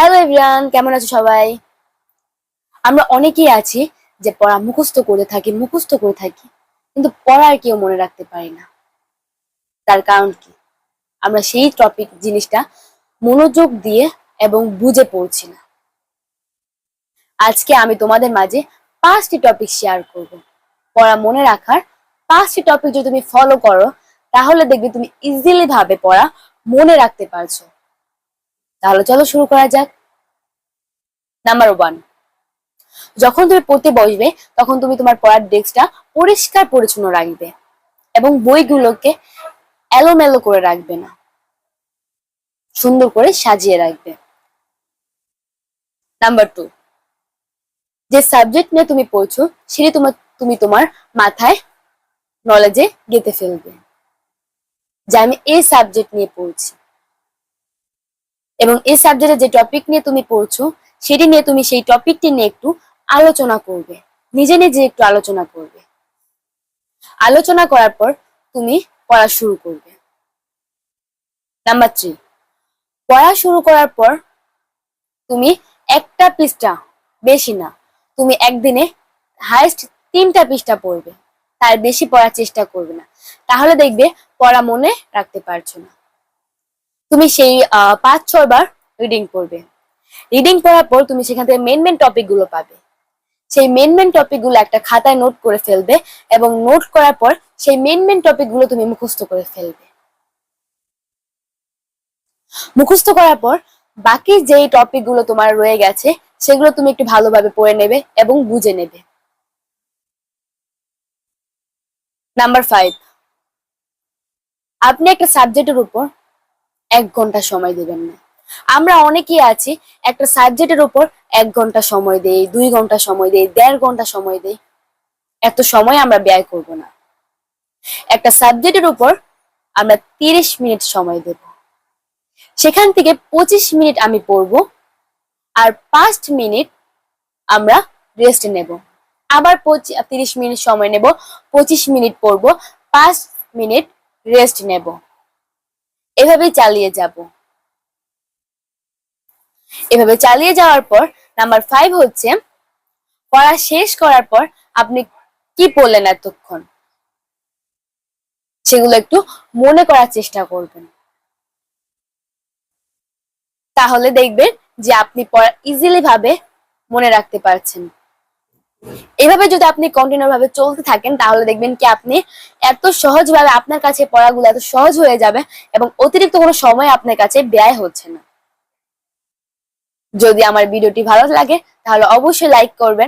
Hello everyone, কেমন আছো সবাই? আমরা অনেকেই আছি যে পড়া মুখস্থ করে থাকি, কিন্তু পড়া আর কেউ মনে রাখতে পারি না। তার কারণ কি? আমরা সেই টপিক জিনিসটা মনোযোগ দিয়ে এবং বুঝে পড়ছি না। আজকে আমি তোমাদের মাঝে 5টি টপিক শেয়ার করব। পড়া মনে রাখার 5টি টপিক যদি তুমি ফলো করো, তাহলে দেখবে তুমি ইজিলি ভাবে পড়া মনে রাখতে পারছো। তাহলে চলো শুরু করা যাক। নাম্বার 1, যখন তুমি পড়তে বসবে তখন তুমি তোমার পড়ার ডেস্কটা পরিষ্কার পরিচ্ছন্ন রাখবে এবং বইগুলোকে এলোমেলো করে রাখবে না, সুন্দর করে সাজিয়ে রাখবে। নাম্বার 2, যে সাবজেক্ট নিয়ে তুমি পড়ছো সেটি তুমি তোমার মাথায় নলেজে গেঁথে ফেলবে, যে আমি এই সাবজেক্ট নিয়ে পড়ছি, এবং এই সাবজেক্টে যে টপিক নিয়ে তুমি পড়ছো সেটি নিয়ে তুমি সেই টপিকটি নিয়ে একটু আলোচনা করবে, নিজে নিজে একটু আলোচনা করবে। আলোচনা করার পর তুমি পড়া শুরু করবে। নাম্বার 3, পড়া শুরু করার পর তুমি একটা পৃষ্ঠা, বেশি না, তুমি একদিনে হাইস্ট 3টা পৃষ্ঠা পড়বে, তার বেশি পড়ার চেষ্টা করবে না, তাহলে দেখবে পড়া মনে রাখতে পারছো না। তুমি সেই 5-6 বার রিডিং পড়বে। রিডিং পড়ার পর তুমি সেখান থেকে মেন টপিক গুলো পাবে, সেই মেন টপিক গুলো একটা খাতায় নোট করে ফেলবে এবং নোট করার পর সেই মেন টপিক গুলো তুমি মুখস্থ করে ফেলবে। মুখস্থ করার পর বাকি যেই টপিক গুলো তোমার রয়ে গেছে সেগুলো তুমি একটু ভালোভাবে পড়ে নেবে এবং বুঝে নেবে। নাম্বার 5, আপনি একটা সাবজেক্টের উপর 1 ঘন্টা সময় দেবেন না। আমরা অনেকেই আছি একটা সাবজেক্টের উপর 1 ঘন্টা সময় দেই, 2 ঘন্টা সময় দেই, 1.5 ঘন্টা সময় দেই। এত সময় আমরা ব্যয় করব না। একটা সাবজেক্টের উপর আমরা 30 মিনিট সময় দেব, সেখান থেকে 25 মিনিট আমি পড়বো আর 5 মিনিট আমরা রেস্ট নেব। আবার 30 মিনিট সময় নেব, 25 মিনিট পড়বো, 5 মিনিট রেস্ট নেব। এভাবেই চালিয়ে যাব। এভাবে চালিয়ে যাওয়ার পর নাম্বার 5 হচ্ছে, পড়া শেষ করার পর আপনি কি পড়লেন এতক্ষণ সেগুলো একটু মনে করার চেষ্টা করবেন, তাহলে দেখবেন যে আপনি পড়া ইজিলি ভাবে মনে রাখতে পারছেন। এভাবে যদি আপনি কন্টিনিউ ভাবে চলতে থাকেন তাহলে দেখবেন কি আপনি এত সহজভাবে আপনার কাছে পড়াগুলো এত সহজ হয়ে যাবে এবং অতিরিক্ত কোনো সময় আপনার কাছে ব্যয় হচ্ছে না। যদি আমার ভিডিওটি ভালো লাগে তাহলে অবশ্যই লাইক করবেন।